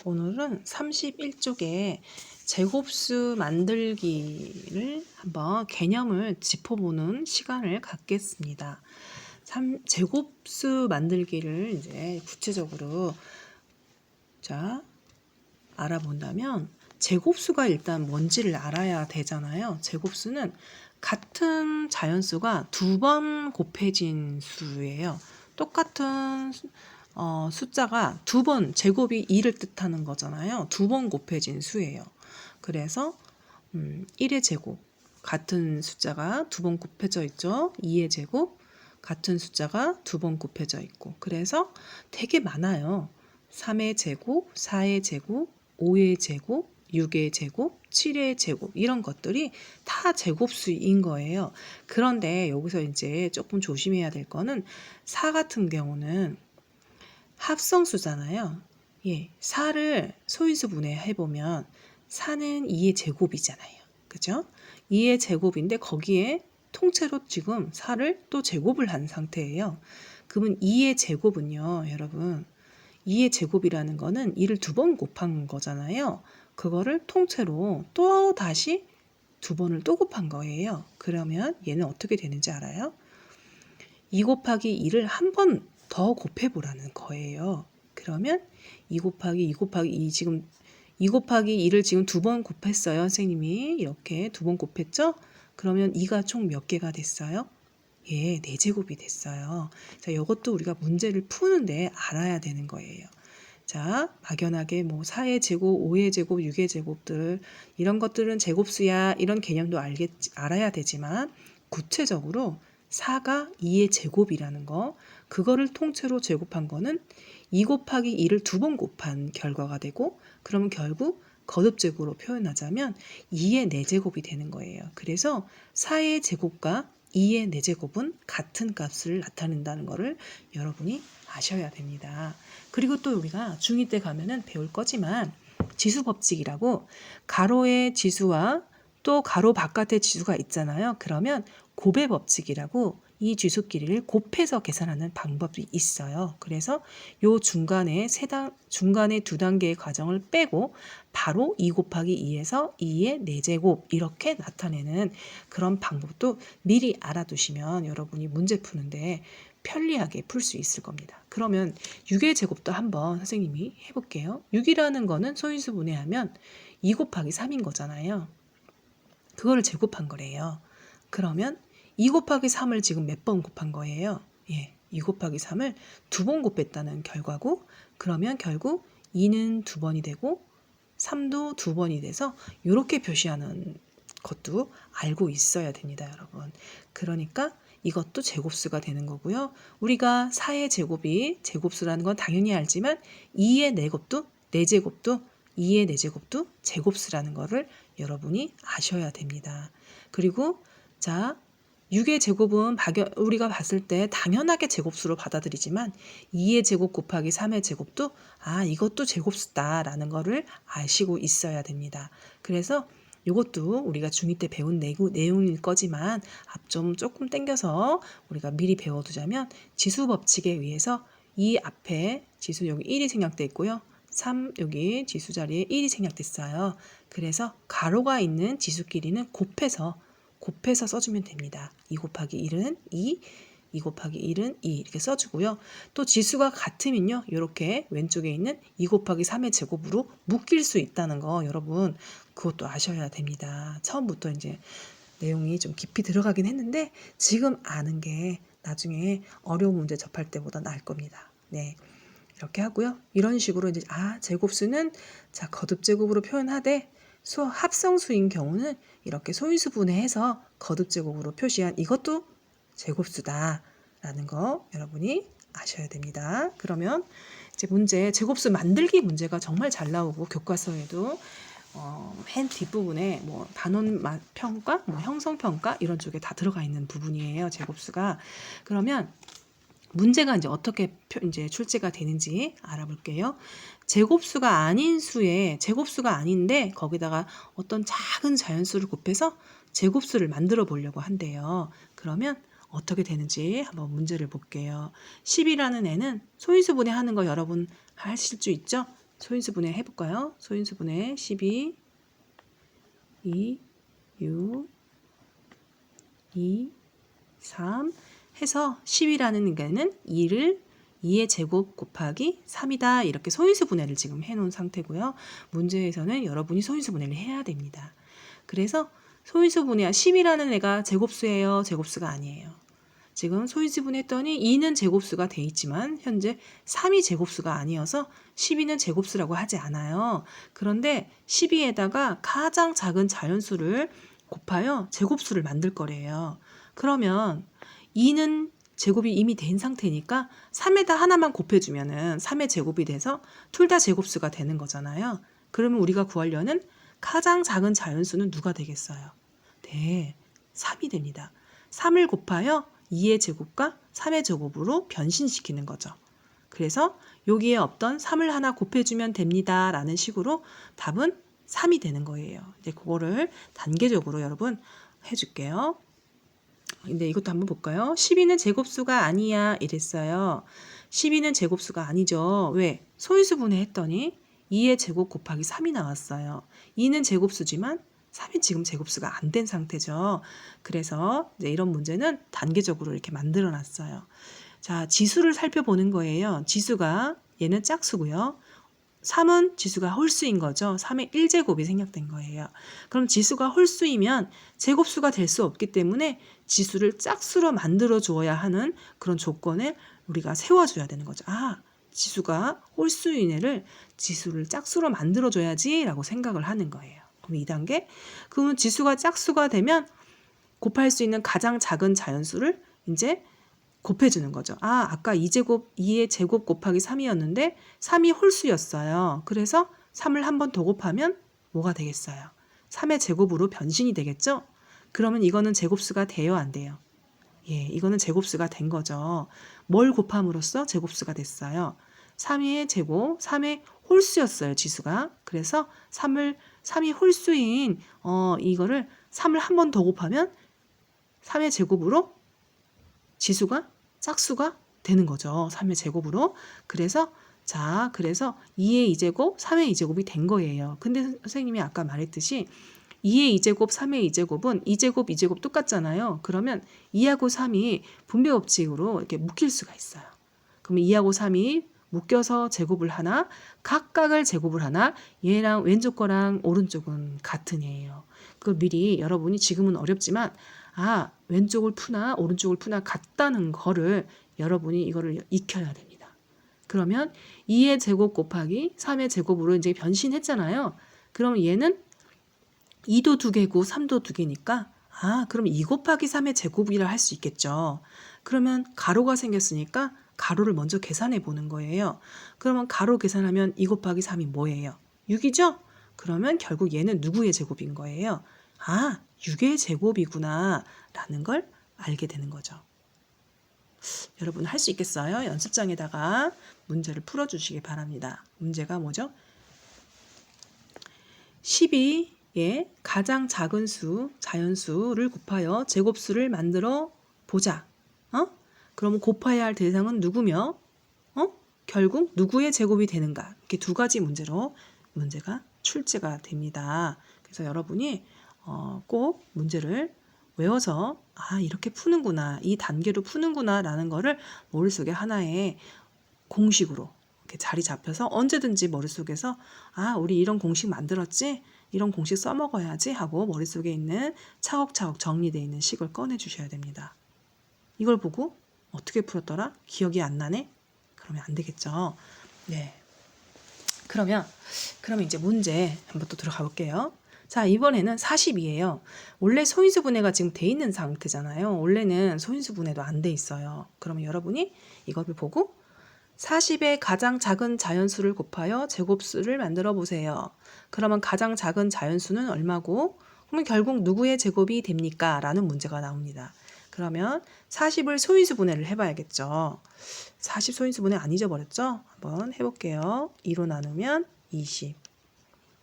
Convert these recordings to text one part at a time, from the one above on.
오늘은 31쪽에 제곱수 만들기를 한번 개념을 짚어보는 시간을 갖겠습니다. 제곱수 만들기를 이제 구체적으로 알아본다면 제곱수가 일단 뭔지를 알아야 되잖아요. 제곱수는 같은 자연수가 두 번 곱해진 수예요. 똑같은 숫자가 두 번, 제곱이 2를 뜻하는 거잖아요. 두 번 곱해진 수예요. 그래서 1의 제곱, 같은 숫자가 두 번 곱해져 있죠. 2의 제곱, 같은 숫자가 두 번 곱해져 있고, 그래서 되게 많아요. 3의 제곱, 4의 제곱, 5의 제곱, 6의 제곱, 7의 제곱, 이런 것들이 다 제곱수인 거예요. 그런데 여기서 이제 조금 조심해야 될 거는 4 같은 경우는 합성수잖아요. 4를 소인수분해 해보면 4는 2의 제곱이잖아요. 그죠? 2의 제곱인데 거기에 통째로 지금 4를 또 제곱을 한 상태예요. 그러면 2의 제곱은요, 여러분, 2의 제곱이라는 거는 2를 두 번 곱한 거잖아요. 그거를 통째로 또 다시 두 번을 또 곱한 거예요. 그러면 얘는 어떻게 되는지 알아요? 2 곱하기 2를 한 번 더 곱해보라는 거예요. 그러면 2 곱하기 2 곱하기 2 지금 2 곱하기 2를 지금 두 번 곱했어요. 선생님이 이렇게 두 번 곱했죠? 그러면 2가 총 몇 개가 됐어요? 4제곱이 됐어요. 자, 이것도 우리가 문제를 푸는데 알아야 되는 거예요. 자, 막연하게 4의 제곱, 5의 제곱, 6의 제곱들 이런 것들은 제곱수야 이런 개념도 알아야 되지만 구체적으로 4가 2의 제곱이라는 거, 그거를 통째로 제곱한 거는 2 곱하기 2를 두 번 곱한 결과가 되고, 그러면 결국 거듭제곱으로 표현하자면 2의 4제곱이 되는 거예요. 그래서 4의 제곱과 2의 4제곱은 같은 값을 나타낸다는 것을 여러분이 아셔야 됩니다. 그리고 또 우리가 중2 때 가면은 배울 거지만 지수법칙이라고 가로의 지수와 또 가로 바깥의 지수가 있잖아요. 그러면 곱의 법칙이라고 이 지수끼리를 곱해서 계산하는 방법이 있어요. 그래서 요 중간에 중간에 두 단계의 과정을 빼고 바로 2 곱하기 2에서 2의 4제곱 이렇게 나타내는 그런 방법도 미리 알아두시면 여러분이 문제 푸는데 편리하게 풀 수 있을 겁니다. 그러면 6의 제곱도 한번 선생님이 해볼게요. 6이라는 거는 소인수 분해하면 2 곱하기 3인 거잖아요. 그거를 제곱한 거래요. 그러면 2 곱하기 3을 지금 몇 번 곱한 거예요? 2 곱하기 3을 두 번 곱했다는 결과고, 그러면 결국 2는 두 번이 되고 3도 두 번이 돼서 이렇게 표시하는 것도 알고 있어야 됩니다, 여러분. 그러니까 이것도 제곱수가 되는 거고요. 우리가 4의 제곱이 제곱수라는 건 당연히 알지만 2의 4제곱도 2의 4제곱도 제곱수라는 거를 여러분이 아셔야 됩니다. 그리고 자, 6의 제곱은 우리가 봤을 때 당연하게 제곱수로 받아들이지만 2의 제곱 곱하기 3의 제곱도 이것도 제곱수다라는 거를 아시고 있어야 됩니다. 그래서 이것도 우리가 중2 때 배운 내용일 거지만 앞 좀 조금 당겨서 우리가 미리 배워두자면 지수 법칙에 의해서 이 앞에 지수 여기 1이 생략돼 있고요. 3 여기 지수 자리에 1이 생략됐어요. 그래서 가로가 있는 지수끼리는 곱해서 써주면 됩니다. 2 곱하기 1은 2, 2 곱하기 1은 2 이렇게 써주고요. 또 지수가 같으면요, 이렇게 왼쪽에 있는 2 곱하기 3의 제곱으로 묶일 수 있다는 거 여러분 그것도 아셔야 됩니다. 처음부터 이제 내용이 좀 깊이 들어가긴 했는데 지금 아는 게 나중에 어려운 문제 접할 때보다 나을 겁니다. 네. 이렇게 하고요. 이런 식으로 이제 제곱수는 거듭제곱으로 표현하되 합성수인 경우는 이렇게 소인수 분해해서 거듭제곱으로 표시한 이것도 제곱수다라는 거 여러분이 아셔야 됩니다. 그러면 이제 문제 제곱수 만들기 문제가 정말 잘 나오고 교과서에도 맨 뒷부분에 단원 평가, 형성 평가 이런 쪽에 다 들어가 있는 부분이에요. 제곱수가. 그러면 문제가 이제 어떻게 이제 출제가 되는지 알아볼게요. 제곱수가 아닌 수에 제곱수가 아닌데 거기다가 어떤 작은 자연수를 곱해서 제곱수를 만들어 보려고 한대요. 그러면 어떻게 되는지 한번 문제를 볼게요. 10이라는 애는 소인수 분해하는 거 여러분 하실 수 있죠? 소인수분해 해볼까요? 소인수분해 12, 2, 6, 2, 3 해서 10이라는 게는 2의 제곱 곱하기 3이다. 이렇게 소인수분해를 지금 해놓은 상태고요. 문제에서는 여러분이 소인수분해를 해야 됩니다. 그래서 소인수분해 10이라는 애가 제곱수예요? 제곱수가 아니에요. 지금 소인수분해했더니 2는 제곱수가 돼 있지만 현재 3이 제곱수가 아니어서 12는 제곱수라고 하지 않아요. 그런데 12에다가 가장 작은 자연수를 곱하여 제곱수를 만들 거래요. 그러면 2는 제곱이 이미 된 상태니까 3에다 하나만 곱해주면은 3의 제곱이 돼서 둘 다 제곱수가 되는 거잖아요. 그러면 우리가 구하려는 가장 작은 자연수는 누가 되겠어요? 네, 3이 됩니다. 3을 곱하여 2의 제곱과 3의 제곱으로 변신시키는 거죠. 그래서 여기에 없던 3을 하나 곱해주면 됩니다. 라는 식으로 답은 3이 되는 거예요. 이제 그거를 단계적으로 여러분 해줄게요. 근데 이것도 한번 볼까요? 12는 제곱수가 아니야 이랬어요. 12는 제곱수가 아니죠. 왜? 소인수분해 했더니 2의 제곱 곱하기 3이 나왔어요. 2는 제곱수지만 3이 지금 제곱수가 안 된 상태죠. 그래서 이제 이런 문제는 단계적으로 이렇게 만들어 놨어요. 자, 지수를 살펴보는 거예요. 지수가 얘는 짝수고요. 3은 지수가 홀수인 거죠. 3의 1제곱이 생략된 거예요. 그럼 지수가 홀수이면 제곱수가 될 수 없기 때문에 지수를 짝수로 만들어 주어야 하는 그런 조건을 우리가 세워줘야 되는 거죠. 아, 지수가 홀수인 애를 지수를 짝수로 만들어 줘야지 라고 생각을 하는 거예요. 그럼 2단계. 그러면 지수가 짝수가 되면 곱할 수 있는 가장 작은 자연수를 이제 곱해주는 거죠. 아, 아까 2의 제곱 곱하기 3이었는데 3이 홀수였어요. 그래서 3을 한 번 더 곱하면 뭐가 되겠어요? 3의 제곱으로 변신이 되겠죠? 그러면 이거는 제곱수가 돼요, 안 돼요? 예, 이거는 제곱수가 된 거죠. 뭘 곱함으로써 제곱수가 됐어요? 3의 제곱, 3의 홀수였어요, 지수가. 그래서 3이 홀수인 이거를 3을 한 번 더 곱하면 3의 제곱으로 지수가 짝수가 되는 거죠. 3의 제곱으로. 그래서 2의 2제곱, 3의 2제곱이 된 거예요. 근데 선생님이 아까 말했듯이 2의 2제곱, 3의 2제곱은 2제곱, 2제곱 똑같잖아요. 그러면 2하고 3이 분배 법칙으로 이렇게 묶일 수가 있어요. 그러면 2하고 3이 묶여서 제곱을 하나, 각각을 제곱을 하나, 얘랑 왼쪽 거랑 오른쪽은 같은 애예요. 그걸 미리 여러분이 지금은 어렵지만 왼쪽을 푸나 오른쪽을 푸나 같다는 거를 여러분이 이거를 익혀야 됩니다. 그러면 2의 제곱 곱하기 3의 제곱으로 이제 변신했잖아요. 그럼 얘는 2도 2개고 3도 2개니까 그럼 2 곱하기 3의 제곱이라 할 수 있겠죠. 그러면 가로가 생겼으니까 가로를 먼저 계산해 보는 거예요. 그러면 가로 계산하면 2 곱하기 3이 뭐예요? 6이죠? 그러면 결국 얘는 누구의 제곱인 거예요? 6의 제곱이구나 라는 걸 알게 되는 거죠. 여러분 할 수 있겠어요? 연습장에다가 문제를 풀어주시기 바랍니다. 문제가 뭐죠? 12의 가장 작은 수, 자연수를 곱하여 제곱수를 만들어 보자. 그러면 곱해야 할 대상은 누구며 결국 누구의 제곱이 되는가? 이렇게 두 가지 문제로 문제가 출제가 됩니다. 그래서 여러분이 꼭 문제를 외워서 이렇게 푸는구나, 이 단계로 푸는구나 라는 거를 머릿속에 하나의 공식으로 이렇게 자리 잡혀서 언제든지 머릿속에서 우리 이런 공식 만들었지? 이런 공식 써먹어야지 하고 머릿속에 있는 차곡차곡 정리되어 있는 식을 꺼내 주셔야 됩니다. 이걸 보고 어떻게 풀었더라? 기억이 안 나네? 그러면 안 되겠죠. 네. 그러면 이제 문제 한번 또 들어가 볼게요. 자, 이번에는 40이에요. 원래 소인수분해가 지금 돼 있는 상태잖아요. 원래는 소인수분해도 안 돼 있어요. 그러면 여러분이 이거를 보고 40의 가장 작은 자연수를 곱하여 제곱수를 만들어 보세요. 그러면 가장 작은 자연수는 얼마고? 그러면 결국 누구의 제곱이 됩니까? 라는 문제가 나옵니다. 그러면 40을 소인수분해를 해봐야겠죠. 40 소인수분해 안 잊어버렸죠? 한번 해볼게요. 2로 나누면 20,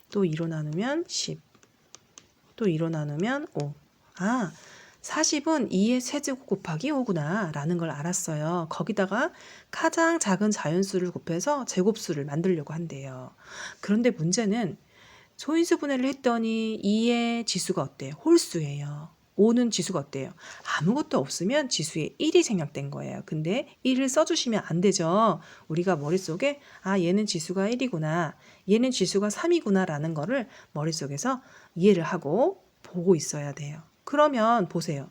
또 2로 나누면 10, 또 2로 나누면 5. 40은 2의 세제곱 곱하기 5구나 라는 걸 알았어요. 거기다가 가장 작은 자연수를 곱해서 제곱수를 만들려고 한대요. 그런데 문제는 소인수 분해를 했더니 2의 지수가 어때요? 홀수예요. 5는 지수가 어때요? 아무것도 없으면 지수에 1이 생략된 거예요. 근데 1을 써주시면 안 되죠. 우리가 머릿속에 얘는 지수가 1이구나, 얘는 지수가 3이구나 라는 거를 머릿속에서 이해를 하고 보고 있어야 돼요. 그러면 보세요.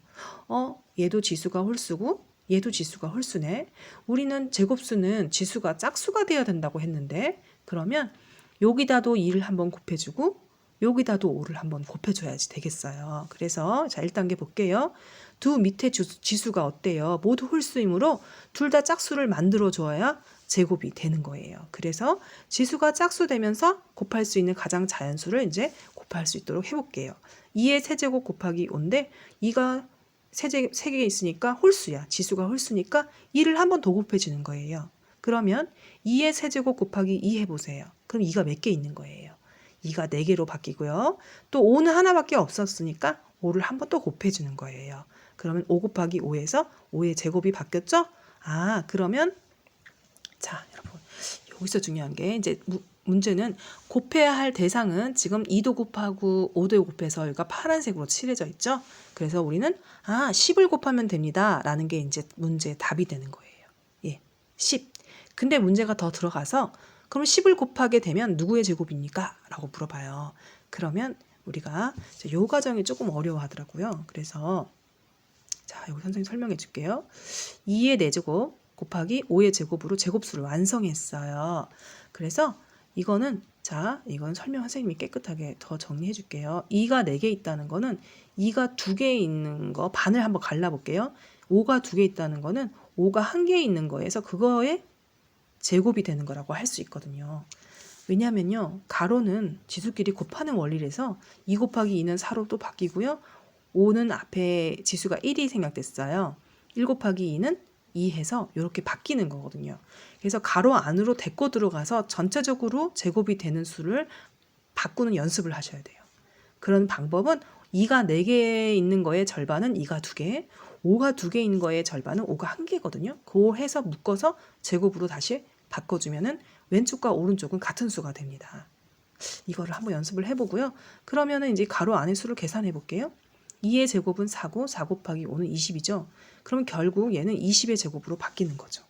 얘도 지수가 홀수고 얘도 지수가 홀수네. 우리는 제곱수는 지수가 짝수가 되어야 된다고 했는데, 그러면 여기다도 2를 한번 곱해주고 여기다도 5를 한번 곱해줘야지 되겠어요. 그래서 자 1단계 볼게요. 두 밑에 지수가 어때요? 모두 홀수이므로 둘 다 짝수를 만들어줘야 제곱이 되는 거예요. 그래서 지수가 짝수 되면서 곱할 수 있는 가장 자연수를 이제 곱할 수 있도록 해볼게요. 2의 세제곱 곱하기 5인데 2가 3개 있으니까 홀수야. 지수가 홀수니까 2를 한 번 더 곱해주는 거예요. 그러면 2의 세제곱 곱하기 2 해보세요. 그럼 2가 몇 개 있는 거예요? 2가 4개로 바뀌고요. 또 5는 하나밖에 없었으니까 5를 한 번 또 곱해주는 거예요. 그러면 5 곱하기 5에서 5의 제곱이 바뀌었죠? 그러면 자 여러분, 여기서 중요한 게 이제 문제는 곱해야 할 대상은 지금 2도 곱하고 5도 곱해서 여기가 파란색으로 칠해져 있죠? 그래서 우리는 10을 곱하면 됩니다 라는 게 이제 문제의 답이 되는 거예요. 10. 근데 문제가 더 들어가서 그럼 10을 곱하게 되면 누구의 제곱입니까? 라고 물어봐요. 그러면 우리가 요 과정이 조금 어려워하더라고요. 그래서 자, 여기 선생님 설명해 줄게요. 2의 4제곱 곱하기 5의 제곱으로 제곱수를 완성했어요. 그래서 이거는 이건 설명 선생님이 깨끗하게 더 정리해 줄게요. 2가 4개 있다는 거는 2가 2개 있는 거 반을 한번 갈라볼게요. 5가 2개 있다는 거는 5가 1개 있는 거에서 그거의 제곱이 되는 거라고 할 수 있거든요. 왜냐하면요, 가로는 지수끼리 곱하는 원리라서 2 곱하기 2는 4로 또 바뀌고요. 5는 앞에 지수가 1이 생략됐어요. 1 곱하기 2는 2 해서 이렇게 바뀌는 거거든요. 그래서 가로 안으로 데리고 들어가서 전체적으로 제곱이 되는 수를 바꾸는 연습을 하셔야 돼요. 그런 방법은 2가 4개 있는 거의 절반은 2가 2개, 5가 2개 있는 거의 절반은 5가 1개거든요. 그거 해서 묶어서 제곱으로 다시 바꿔주면은 왼쪽과 오른쪽은 같은 수가 됩니다. 이거를 한번 연습을 해보고요. 그러면은 이제 가로 안의 수를 계산해 볼게요. 2의 제곱은 4고 4 곱하기 5는 20이죠. 그럼 결국 얘는 20의 제곱으로 바뀌는 거죠.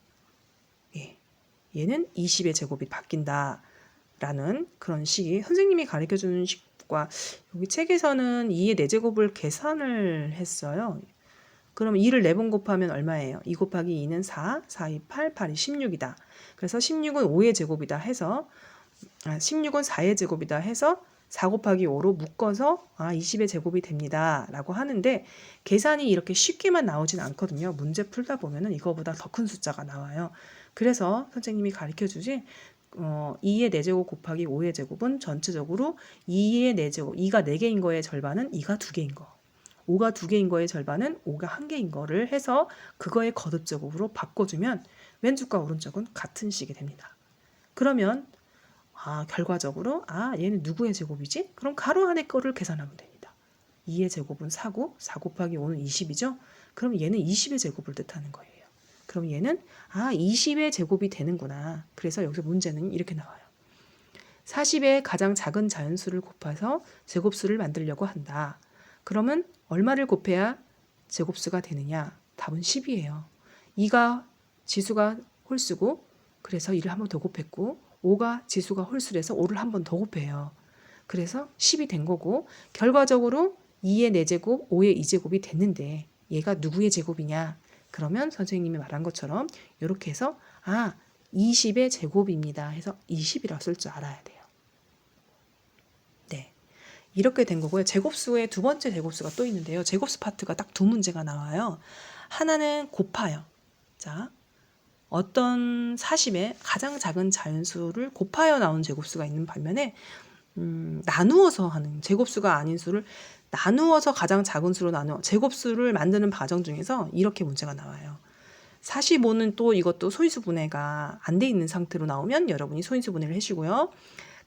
얘는 20의 제곱이 바뀐다라는 그런 식이 선생님이 가르쳐주는 식과 여기 책에서는 2의 4제곱을 계산을 했어요. 그럼 2를 4번 곱하면 얼마예요? 2 곱하기 2는 4, 4, 2, 8, 8이 16이다. 그래서 16은 5의 제곱이다 해서 16은 4의 제곱이다 해서 4 곱하기 5로 묶어서 20의 제곱이 됩니다 라고 하는데, 계산이 이렇게 쉽게만 나오진 않거든요. 문제 풀다 보면은 이거보다 더 큰 숫자가 나와요. 그래서 선생님이 가르쳐주지 2의 4제곱 곱하기 5의 제곱은 전체적으로 2의 4제곱, 2가 4개인 거의 절반은 2가 2개인 거, 5가 2개인 거의 절반은 5가 1개인 거를 해서 그거의 거듭제곱으로 바꿔주면 왼쪽과 오른쪽은 같은 식이 됩니다. 그러면 결과적으로 얘는 누구의 제곱이지? 그럼 가로 안의 거를 계산하면 됩니다. 2의 제곱은 4고 4 곱하기 5는 20이죠? 그럼 얘는 20의 제곱을 뜻하는 거예요. 그럼 얘는 20의 제곱이 되는구나. 그래서 여기서 문제는 이렇게 나와요. 40의 가장 작은 자연수를 곱해서 제곱수를 만들려고 한다. 그러면 얼마를 곱해야 제곱수가 되느냐? 답은 10이에요. 2가 지수가 홀수고 그래서 2를 한 번 더 곱했고 5가 지수가 홀수라서 5를 한 번 더 곱해요. 그래서 10이 된 거고, 결과적으로 2의 4제곱, 5의 2제곱이 됐는데 얘가 누구의 제곱이냐? 그러면 선생님이 말한 것처럼 이렇게 해서 20의 제곱입니다 해서 20이라고 쓸 줄 알아야 돼요. 네, 이렇게 된 거고요. 제곱수의 두 번째 제곱수가 또 있는데요. 제곱수 파트가 딱 두 문제가 나와요. 하나는 곱하여. 자, 어떤 40의 가장 작은 자연수를 곱하여 나온 제곱수가 있는 반면에 나누어서 하는 제곱수가 아닌 수를 나누어서 가장 작은 수로 나누어 제곱수를 만드는 과정 중에서 이렇게 문제가 나와요. 45는 또 이것도 소인수 분해가 안 돼 있는 상태로 나오면 여러분이 소인수 분해를 해주고요.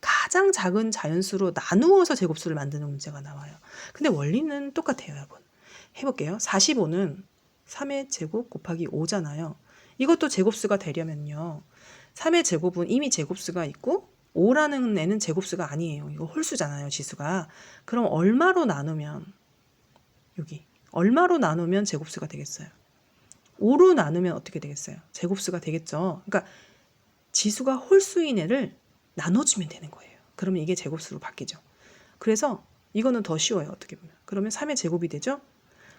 가장 작은 자연수로 나누어서 제곱수를 만드는 문제가 나와요. 근데 원리는 똑같아요, 여러분. 해볼게요. 45는 3의 제곱 곱하기 5잖아요. 이것도 제곱수가 되려면요. 3의 제곱은 이미 제곱수가 있고 5라는 애는 제곱수가 아니에요. 이거 홀수잖아요. 지수가. 그럼 얼마로 나누면 여기 얼마로 나누면 제곱수가 되겠어요? 5로 나누면 어떻게 되겠어요? 제곱수가 되겠죠. 그러니까 지수가 홀수인 애를 나눠주면 되는 거예요. 그러면 이게 제곱수로 바뀌죠. 그래서 이거는 더 쉬워요. 어떻게 보면. 그러면 3의 제곱이 되죠.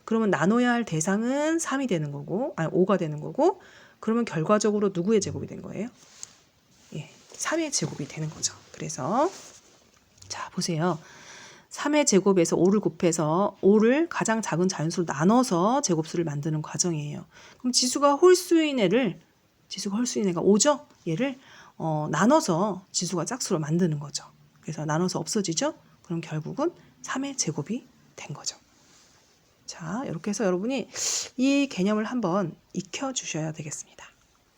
그러면 나눠야 할 대상은 3이 되는 거고, 아니 5가 되는 거고, 그러면 결과적으로 누구의 제곱이 된 거예요? 예, 3의 제곱이 되는 거죠. 그래서 자 보세요. 3의 제곱에서 5를 곱해서 5를 가장 작은 자연수로 나눠서 제곱수를 만드는 과정이에요. 그럼 지수가 홀수인 애가 5죠? 얘를 나눠서 지수가 짝수로 만드는 거죠. 그래서 나눠서 없어지죠? 그럼 결국은 3의 제곱이 된 거죠. 자, 이렇게 해서 여러분이 이 개념을 한번 익혀 주셔야 되겠습니다.